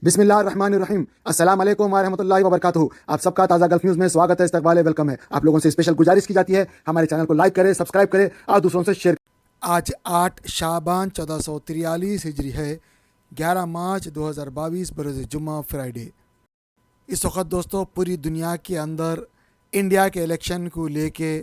बिस्मिल्लाहिर्रहमानिर्रहीम। अस्सलाम वालेकुम व रहमतुल्लाहि व बरकातुहू। आप सबका ताज़ा गल्फ न्यूज़ में स्वागत है, इस्तकबाल है, वेलकम है। आप लोगों से स्पेशल गुजारिश की जाती है, हमारे चैनल को लाइक करें, सब्सक्राइब करें और दूसरों से शेयर। आज 8 शाबान 1443 हिजरी है, 11 मार्च 2022 बरोज़ जुम्मा फ्राइडे। इस वक्त दोस्तों पूरी दुनिया के अंदर इंडिया के इलेक्शन को लेके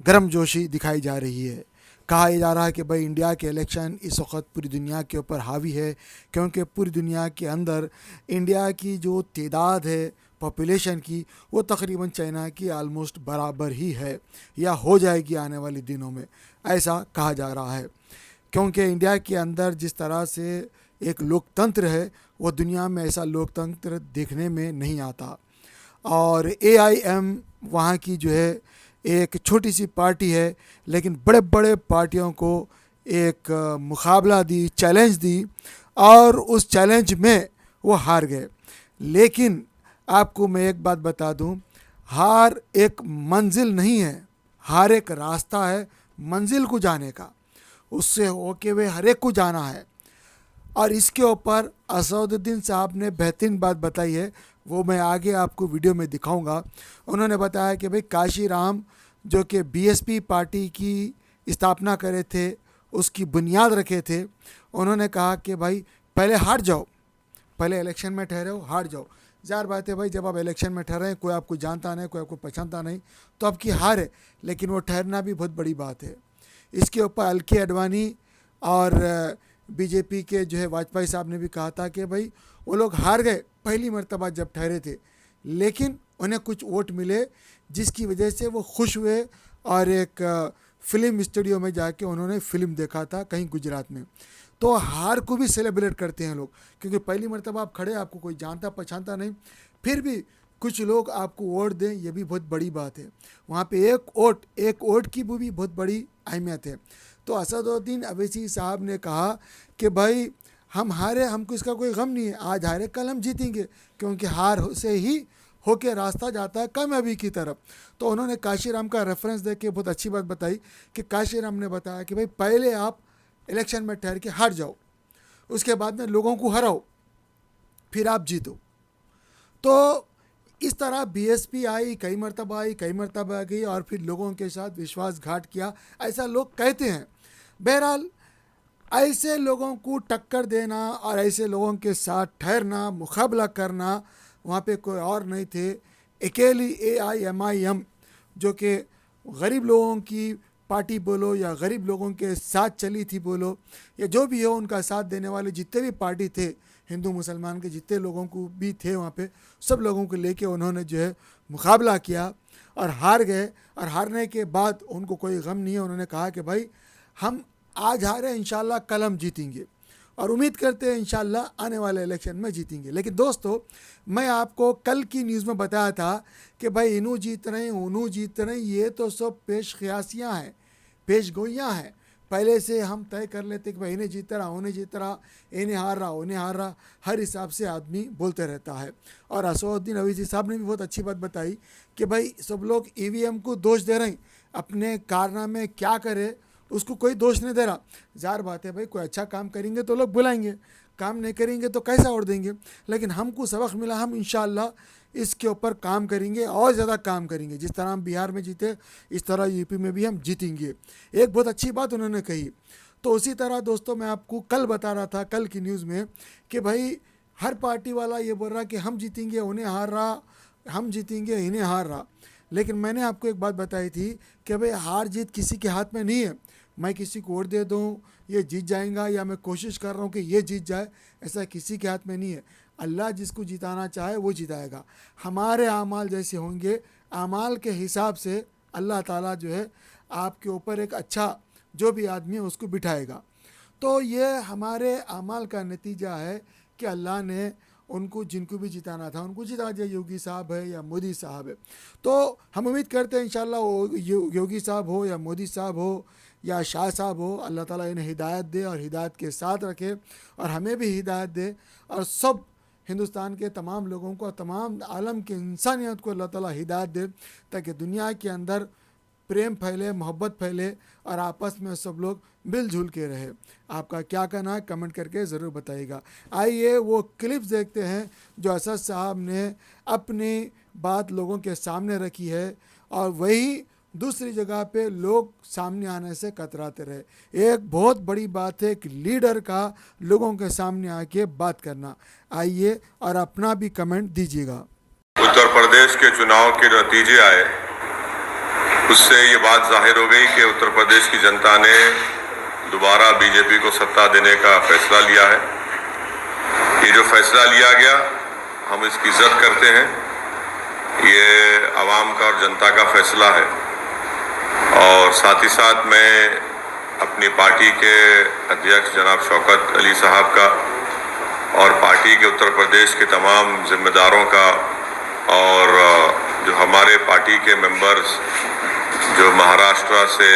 गर्मजोशी दिखाई जा रही है। कहा जा रहा है कि भाई इंडिया के इलेक्शन इस वक्त पूरी दुनिया के ऊपर हावी है, क्योंकि पूरी दुनिया के अंदर इंडिया की जो तादाद है पॉपुलेशन की, वो तकरीबन चाइना की आलमोस्ट बराबर ही है या हो जाएगी आने वाले दिनों में, ऐसा कहा जा रहा है। क्योंकि इंडिया के अंदर जिस तरह से एक लोकतंत्र है, वो दुनिया में ऐसा लोकतंत्र देखने में नहीं आता। और AIM वहाँ की जो है एक छोटी सी पार्टी है, लेकिन बड़े बड़े पार्टियों को एक मुकाबला दी, चैलेंज दी, और उस चैलेंज में वो हार गए। लेकिन आपको मैं एक बात बता दूं, हार एक मंजिल नहीं है, हार एक रास्ता है मंजिल को जाने का। उससे होके वे हर एक को जाना है। और इसके ऊपर असदुद्दीन साहब ने बेहतरीन बात बताई है, वो मैं आगे आपको वीडियो में दिखाऊंगा। उन्होंने बताया कि भाई काशी राम जो कि BSP पार्टी की स्थापना करे थे, उसकी बुनियाद रखे थे, उन्होंने कहा कि भाई पहले हार जाओ, पहले इलेक्शन में ठहरे हो, हार जाओ। ज़ाहिर बात है भाई, जब आप इलेक्शन में ठहरे हैं, कोई आपको जानता नहीं, कोई आपको पहचानता नहीं, तो आपकी हार है। लेकिन वो ठहरना भी बहुत बड़ी बात है। इसके ऊपर LK अडवाणी और BJP के जो है वाजपेयी साहब ने भी कहा था कि भाई वो लोग हार गए पहली मर्तबा जब ठहरे थे, लेकिन उन्हें कुछ वोट मिले, जिसकी वजह से वो खुश हुए और एक फ़िल्म स्टूडियो में जाके उन्होंने फ़िल्म देखा था कहीं गुजरात में। तो हार को भी सेलिब्रेट करते हैं लोग, क्योंकि पहली मर्तबा आप खड़े, आपको कोई जानता पहचानता नहीं, फिर भी कुछ लोग आपको वोट दें, ये भी बहुत बड़ी बात है। वहाँ पे एक वोट की भी बहुत बड़ी अहमियत है। तो असदुद्दीन अवैसी साहब ने कहा कि भाई हम हारे, हमको इसका कोई गम नहीं है, आज हारे कल हम जीतेंगे, क्योंकि हार से ही होके रास्ता जाता है कामयाबी की तरफ। तो उन्होंने काशीराम का रेफरेंस दे के बहुत अच्छी बात बताई कि काशीराम ने बताया कि भाई पहले आप इलेक्शन में ठहर के हार जाओ, उसके बाद में लोगों को हराओ, फिर आप जीतो। तो इस तरह BSP आई, कई मरतबा गई और फिर लोगों के साथ विश्वासघात किया, ऐसा लोग कहते हैं। बहरहाल ऐसे लोगों को टक्कर देना और ऐसे लोगों के साथ ठहरना, मुकाबला करना, वहाँ पे कोई और नहीं थे, अकेली AIMIM जो कि गरीब लोगों की पार्टी बोलो या गरीब लोगों के साथ चली थी बोलो, या जो भी हो, उनका साथ देने वाले जितने भी पार्टी थे, हिंदू मुसलमान के जितने लोगों को भी थे वहाँ पे, सब लोगों को लेके उन्होंने जो है मुकाबला किया और हार गए। और हारने के बाद उनको कोई गम नहीं है। उन्होंने कहा कि भाई हम आज हारे, इंशाल्लाह कल हम जीतेंगे, और उम्मीद करते हैं इंशाल्लाह आने वाले इलेक्शन में जीतेंगे। लेकिन दोस्तों, मैं आपको कल की न्यूज़ में बताया था कि भाई इनू जीत रहे हैं, उनू जीत रहे हैं, ये तो सब पेश ख्यासियाँ हैं, पेश गोइयाँ हैं। पहले से हम तय कर लेते कि भाई इन्हें जीत रहा, उन्हें जीत रहा, इन्हें हार रहा, उन्हें हार रहा, हर हिसाब से आदमी बोलते रहता है। और असदुद्दीन अवैसी साहब ने भी बहुत अच्छी बात बताई कि भाई सब लोग EVM को दोष दे रहे हैं, अपने कारनामे क्या करे उसको कोई दोष नहीं दे रहा। ज़ाहिर बात है भाई, कोई अच्छा काम करेंगे तो लोग बुलाएंगे, काम नहीं करेंगे तो कैसा और देंगे। लेकिन हमको सबक मिला, हम इंशाल्लाह इसके ऊपर काम करेंगे और ज़्यादा काम करेंगे। जिस तरह हम बिहार में जीते, इस तरह UP में भी हम जीतेंगे। एक बहुत अच्छी बात उन्होंने कही। तो उसी तरह दोस्तों, मैं आपको कल बता रहा था, कल की न्यूज़ में, कि भाई हर पार्टी वाला ये बोल रहा कि हम जीतेंगे, उन्हें हार रहा, हम जीतेंगे, इन्हें हार रहा। लेकिन मैंने आपको एक बात बताई थी कि भाई हार जीत किसी के हाथ में नहीं है। मैं किसी को वोट दे दूँ, ये जीत जाएगा, या मैं कोशिश कर रहा हूँ कि ये जीत जाए, ऐसा किसी के हाथ में नहीं है। अल्लाह जिसको जिताना चाहे वो जिताएगा। हमारे आमाल जैसे होंगे, आमाल के हिसाब से अल्लाह ताला जो है आपके ऊपर एक अच्छा जो भी आदमी है उसको बिठाएगा। तो ये हमारे आमाल का नतीजा है कि अल्लाह ने उनको, जिनको भी जिताना था उनको जिता दिया। योगी साहब है या मोदी साहब है, तो हम उम्मीद करते हैं इंशाल्लाह वो योगी साहब हो या मोदी साहब हो या शाह साहब हो, अल्लाह ताला इन्हें हिदायत दे और हिदायत के साथ रखे, और हमें भी हिदायत दे, और सब हिंदुस्तान के तमाम लोगों को, तमाम आलम के इंसानियत को अल्लाह ताला हिदायत दे, ताकि दुनिया के अंदर प्रेम फैले, मोहब्बत फैले और आपस में सब लोग मिलजुल के रहे। आपका क्या कहना है कमेंट करके ज़रूर बताइएगा। आइए वो क्लिप्स देखते हैं जो असद साहब ने अपनी बात लोगों के सामने रखी है और वही दूसरी जगह पे लोग सामने आने से कतराते रहे। एक बहुत बड़ी बात है कि लीडर का लोगों के सामने आके बात करना। आइए और अपना भी कमेंट दीजिएगा। उत्तर प्रदेश के चुनाव के नतीजे आए, उससे ये बात जाहिर हो गई कि उत्तर प्रदेश की जनता ने दोबारा बीजेपी को सत्ता देने का फैसला लिया है। ये जो फैसला लिया गया हम इसकी इज्जत करते हैं। ये आवाम का और जनता का फैसला है और साथ ही साथ मैं अपनी पार्टी के अध्यक्ष जनाब शौकत अली साहब का और पार्टी के उत्तर प्रदेश के तमाम जिम्मेदारों का और जो हमारे पार्टी के मेंबर्स जो महाराष्ट्र से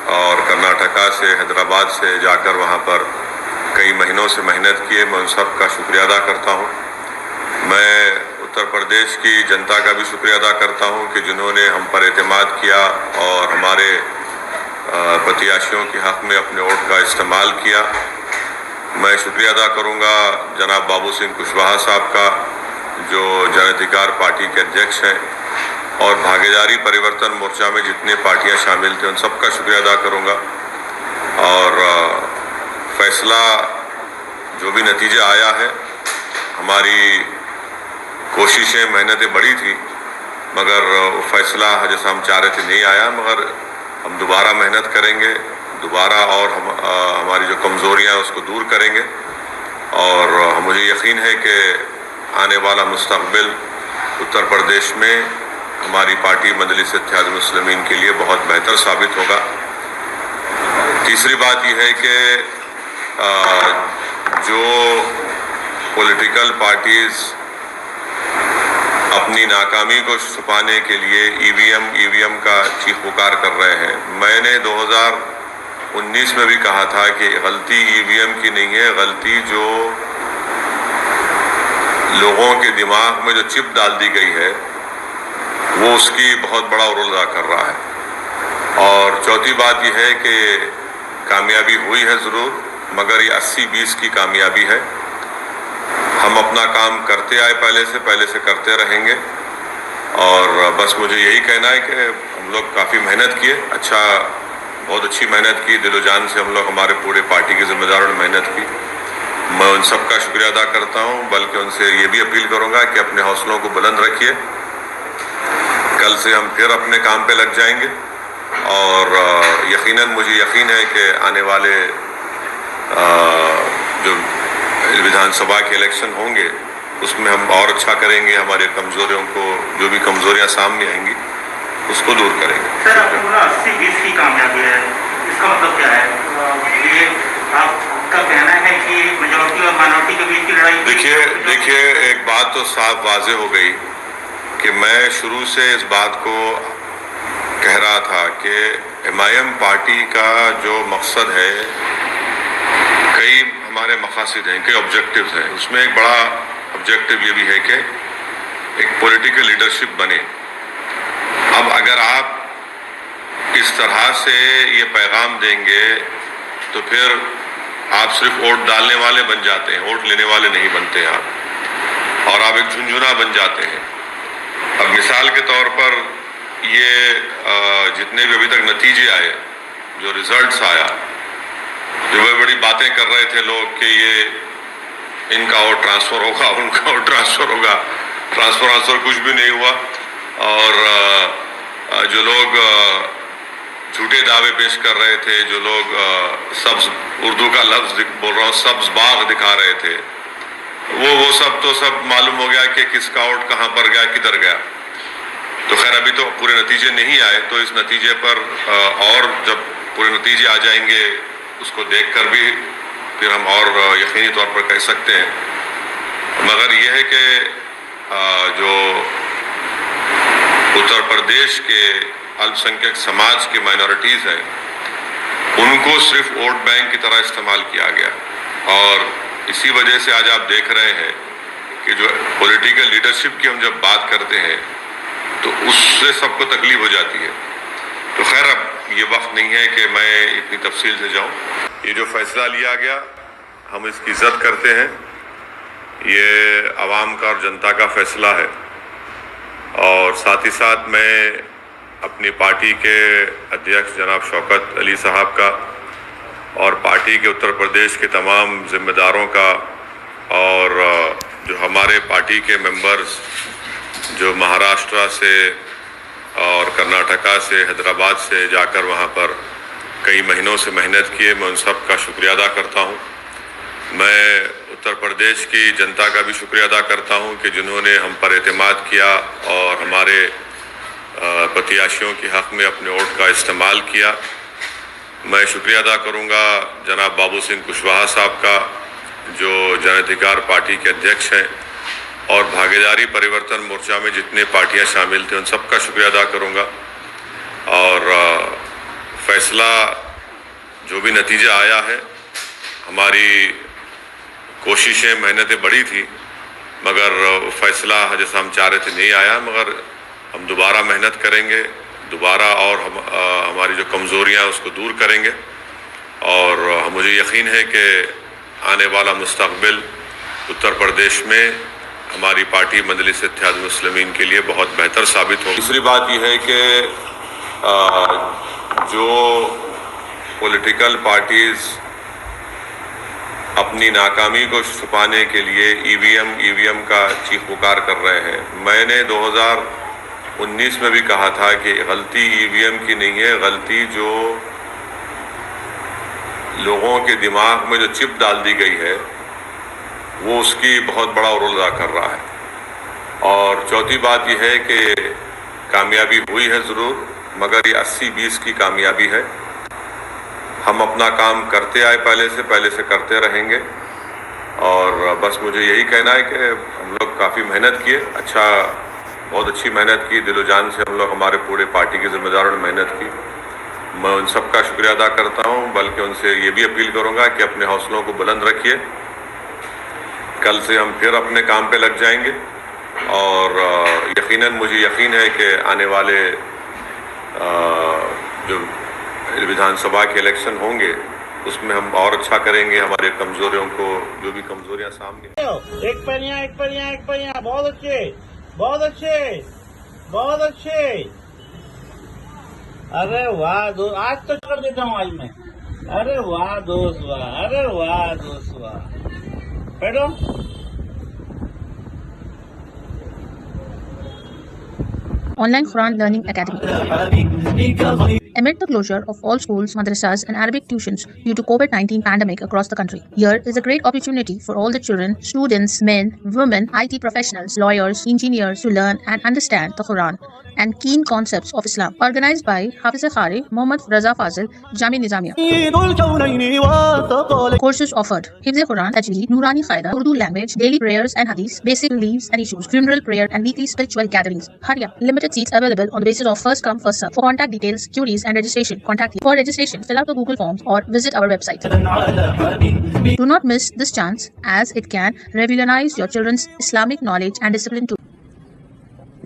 और कर्नाटका से, हैदराबाद से जाकर वहां पर कई महीनों से मेहनत किए, मैं उन सब का शुक्रिया अदा करता हूं। मैं उत्तर प्रदेश की जनता का भी शुक्रिया अदा करता हूं कि जिन्होंने हम पर एतमाद किया और हमारे प्रत्याशियों के हक में अपने वोट का इस्तेमाल किया। मैं शुक्रिया अदा करूंगा जनाब बाबू सिंह कुशवाहा साहब का जो जन अधिकार पार्टी के अध्यक्ष हैं और भागीदारी परिवर्तन मोर्चा में जितने पार्टियां शामिल थे उन सबका शुक्रिया अदा करूंगा। और फैसला जो भी नतीजा आया है, हमारी कोशिशें मेहनतें बड़ी थी मगर वो फैसला जैसा हम चाह रहे थे नहीं आया, मगर हम दोबारा मेहनत करेंगे दोबारा और हमारी जो कमज़ोरियां हैं उसको दूर करेंगे और मुझे यकीन है कि आने वाला मुस्तकबिल उत्तर प्रदेश में हमारी पार्टी मजलिस इत्तेहाद मुस्लिमीन के लिए बहुत बेहतर साबित होगा। तीसरी बात यह है कि जो पॉलिटिकल पार्टीज अपनी नाकामी को छुपाने के लिए ईवीएम का चीख पुकार कर रहे हैं, मैंने 2019 में भी कहा था कि गलती ईवीएम की नहीं है, गलती जो लोगों के दिमाग में जो चिप डाल दी गई है वो उसकी बहुत बड़ा रोल अदा कर रहा है। और चौथी बात यह है कि कामयाबी हुई है ज़रूर, मगर ये 80-20 की कामयाबी है। हम अपना काम करते आए पहले से करते रहेंगे और बस मुझे यही कहना है कि हम लोग काफ़ी मेहनत किए, बहुत अच्छी मेहनत की, दिलो जान से हम लोग हमारे पूरे पार्टी के जिम्मेदारों ने मेहनत की। मैं उन सब का शुक्रिया अदा करता हूं, बल्कि उनसे ये भी अपील करूंगा कि अपने हौसलों को बुलंद रखिए। कल से हम फिर अपने काम पे लग जाएंगे और यकीनन मुझे यकीन है कि आने वाले जो विधानसभा के इलेक्शन होंगे उसमें हम और अच्छा करेंगे, हमारे कमजोरियों को, जो भी कमजोरियां सामने आएंगी उसको दूर करेंगे। सर, पूरा 80-20 की कामयाबी है, इसका मतलब क्या है? ये आपका कहना है कि मेजॉरिटी और माइनॉरिटी के बीच की लड़ाई? देखिए एक बात तो साफ वाजे हो गई कि मैं शुरू से इस बात को कह रहा था कि एमआईएम पार्टी का जो मकसद है, कई हमारे मकासद हैं, कई ऑब्जेक्टिव्स हैं, उसमें एक बड़ा ऑब्जेक्टिव ये भी है कि एक पॉलिटिकल लीडरशिप बने। अब अगर आप इस तरह से ये पैगाम देंगे तो फिर आप सिर्फ वोट डालने वाले बन जाते हैं, वोट लेने वाले नहीं बनते हैं आप, और आप एक झुंझुना बन जाते हैं। अब मिसाल के तौर पर ये जितने भी अभी तक नतीजे आए, जो रिजल्ट्स आया, जो बड़ी बड़ी बातें कर रहे थे लोग कि ये इनका वोट ट्रांसफ़र होगा, उनका वोट ट्रांसफ़र होगा, ट्रांसफ़र कुछ भी नहीं हुआ। और जो लोग झूठे दावे पेश कर रहे थे, जो लोग सब्ज, उर्दू का लफ्ज़ बोल रहा हूँ, सब्ज बाग दिखा रहे थे, वो सब तो सब मालूम हो गया कि किसका वोट कहाँ पर गया, किधर गया। तो खैर अभी तो पूरे नतीजे नहीं आए, तो इस नतीजे पर और जब पूरे नतीजे आ जाएंगे उसको देखकर भी फिर हम और यकीनी तौर पर कह सकते हैं। मगर यह है कि जो उत्तर प्रदेश के अल्पसंख्यक समाज के माइनॉरिटीज़ हैं, उनको सिर्फ वोट बैंक की तरह इस्तेमाल किया गया। और इसी वजह से आज आप देख रहे हैं कि जो पॉलिटिकल लीडरशिप की हम जब बात करते हैं तो उससे सबको तकलीफ हो जाती है। तो खैर, अब ये वक्त नहीं है कि मैं इतनी तफसील से जाऊं। ये जो फैसला लिया गया, हम इसकी इज्जत करते हैं। ये आवाम का और जनता का फैसला है, और साथ ही साथ मैं अपनी पार्टी के अध्यक्ष जनाब शौकत अली साहब का और पार्टी के उत्तर प्रदेश के तमाम जिम्मेदारों का, और जो हमारे पार्टी के मेंबर्स जो महाराष्ट्र से और कर्नाटका से, हैदराबाद से जाकर वहाँ पर कई महीनों से मेहनत किए, मैं उन सब का शुक्रिया अदा करता हूँ। मैं उत्तर प्रदेश की जनता का भी शुक्रिया अदा करता हूँ कि जिन्होंने हम पर एतमाद किया और हमारे प्रत्याशियों के हक़ में अपने वोट का इस्तेमाल किया। मैं शुक्रिया अदा करूँगा जनाब बाबू सिंह कुशवाहा साहब का, जो जन अधिकार पार्टी के अध्यक्ष हैं, और भागीदारी परिवर्तन मोर्चा में जितने पार्टियां शामिल थे उन सब का शुक्रिया अदा करूंगा। और फैसला जो भी नतीजा आया है, हमारी कोशिशें, मेहनतें बड़ी थी, मगर फैसला जैसा हम चाह रहे थे नहीं आया। मगर हम दोबारा मेहनत करेंगे, दोबारा, और हमारी जो कमज़ोरियां उसको दूर करेंगे। और मुझे यकीन है कि आने वाला मुस्तक़बिल उत्तर प्रदेश में हमारी पार्टी मजलिस इत्तेहाद मुस्लिमीन के लिए बहुत बेहतर साबित होगी। दूसरी बात यह है कि जो पॉलिटिकल पार्टीज़ अपनी नाकामी को छुपाने के लिए ईवीएम का चीख पुकार कर रहे हैं, मैंने 2019 में भी कहा था कि गलती ईवीएम की नहीं है, गलती जो लोगों के दिमाग में जो चिप डाल दी गई है वो उसकी बहुत बड़ा रोल अदा कर रहा है। और चौथी बात यह है कि कामयाबी हुई है ज़रूर, मगर ये 80-20 की कामयाबी है। हम अपना काम करते आए, पहले से करते रहेंगे। और बस मुझे यही कहना है कि हम लोग काफ़ी मेहनत किए, बहुत अच्छी मेहनत की, दिलो जान से हम लोग, हमारे पूरे पार्टी के जिम्मेदारों ने मेहनत की। मैं उन सब का शुक्रिया अदा करता हूँ, बल्कि उनसे ये भी अपील करूँगा कि अपने हौसलों को बुलंद रखिए। कल से हम फिर अपने काम पे लग जाएंगे, और यकीनन मुझे यकीन है कि आने वाले जो विधानसभा के इलेक्शन होंगे उसमें हम और अच्छा करेंगे। हमारे कमज़ोरियों को, जो भी कमज़ोरियां सामने, एक पहिया, बहुत अच्छे, बहुत अच्छे, बहुत अच्छे। अरे वाह दोस्त, आज तो कर देता हूँ आज मैं। अरे वाह दोस्त, वाह, अरे वाह दोस्त, वाह। बैठो। Online Quran Learning Academy. Amid the closure of all schools, madrasas and Arabic tuitions due to COVID-19 pandemic across the country, here is a great opportunity for all the children, students, men, women, IT professionals, lawyers, engineers to learn and understand the Quran and keen concepts of Islam. Organized by Hafiz Khari, Muhammad Raza Fazil, Jami Nizamiya. Courses offered: Hifz Quran, Tajweed, Nurani Qaida, Urdu language, daily prayers and hadith, basic beliefs and issues, funeral prayer and weekly spiritual gatherings. Hurry up! Limited seats available on the basis of first come first serve. For contact details, queries and registration, contact here. For registration, fill out the Google forms or visit our website. Do not miss this chance, as it can revolutionize your children's Islamic knowledge and discipline too.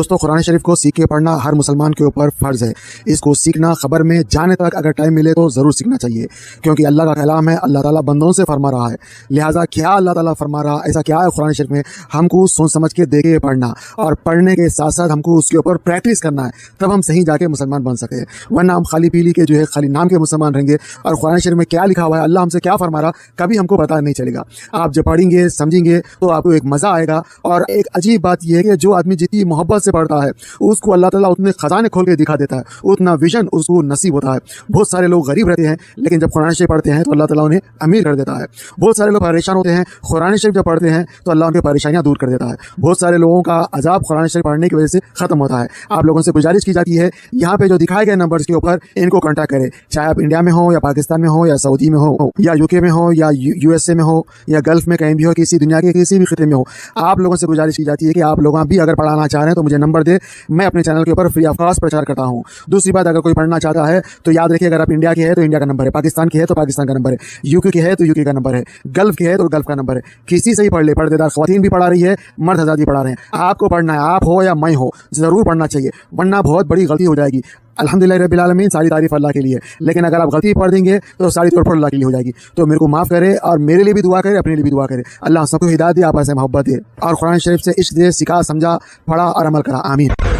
दोस्तों, कुरान शरीफ को सीख के पढ़ना हर मुसलमान के ऊपर फ़र्ज़ है। इसको सीखना, ख़बर में जाने तक अगर टाइम मिले तो ज़रूर सीखना चाहिए, क्योंकि अल्लाह का कलाम है। अल्लाह ताला बंदों से फरमा रहा है, लिहाजा क्या अल्लाह ताला फरमा रहा, ऐसा क्या है कुरान शरीफ में, हमको सोच समझ के देख के पढ़ना, और पढ़ने के साथ साथ हमको उसके ऊपर प्रैक्टिस करना है, तब हम सही जाके मुसलमान बन सके। वरना हम खाली पीली के जो है खाली नाम के मुसलमान रहेंगे, और कुरान शरीफ में क्या लिखा हुआ है, अल्लाह हमसे क्या फरमा रहा, कभी हमको पता नहीं चलेगा। आप जब पढ़ेंगे, समझेंगे, तो आपको एक मज़ा आएगा। और एक अजीब बात यह है कि जो आदमी जितनी मोहब्बत से से पढ़ता है उसको अल्लाह ताला उतने खजाने खोल के दिखा देता है, उतना विजन उसको नसीब होता है। बहुत सारे लोग गरीब रहते हैं लेकिन जब कुरान शरीफ पढ़ते हैं तो अल्लाह ताला उन्हें अमीर कर देता है। बहुत सारे लोग परेशान होते हैं, कुरान शरीफ जब पढ़ते हैं तो अल्लाह उनकी परेशानियां दूर कर देता है। बहुत सारे लोगों का अजाब कुरान शरीफ पढ़ने की वजह से खत्म होता है। आप लोगों से गुजारिश की जाती है यहाँ पे जो दिखाए गए नंबर्स के ऊपर इनको कांटेक्ट करें, चाहे आप इंडिया में हो या पाकिस्तान में हो या सऊदी में हो या यूके में हो या यूएसए में हो या गल्फ में कहीं भी हो, किसी दुनिया के किसी भी खिते में हो। आप लोगों से गुजारिश की जाती है कि आप लोग भी अगर पढ़ाना चाह रहे हैं तो मुझे नंबर दे, मैं अपने चैनल के ऊपर फ्री ऑफ कॉस्ट प्रचार करता हूँ। दूसरी बात, अगर कोई पढ़ना चाहता है तो याद रखिए, अगर आप इंडिया के हैं तो इंडिया का नंबर है, पाकिस्तान के है तो पाकिस्तान का नंबर है, यूके के है तो यूके का नंबर है, गल्फ के है तो गल्फ का नंबर है। किसी से ही पढ़ ले, पर्देदार ख्वातीन भी पढ़ा रही है, मर्द हज़रात भी पढ़ा रहे हैं। आपको पढ़ना है, आप हो या मैं हो, ज़रूर पढ़ना चाहिए, वरना बहुत बड़ी गलती हो जाएगी। अल्हम्दुलिल्लाह रब्बिल आलमीन, सारी तारीफ अल्लाह के लिए, लेकिन अगर आप गलती पढ़ देंगे तो सारी तौर पर अल्लाह के लिए हो जाएगी। तो मेरे को माफ़ करे और मेरे लिए भी दुआ करे, अपने लिए भी दुआ करे। अल्लाह सबको हिदायत दे, आपस में मोहब्बत दे और कुरान शरीफ से इश्क दे, सिखा, समझा, पढ़ा और अमल करा। आमीन।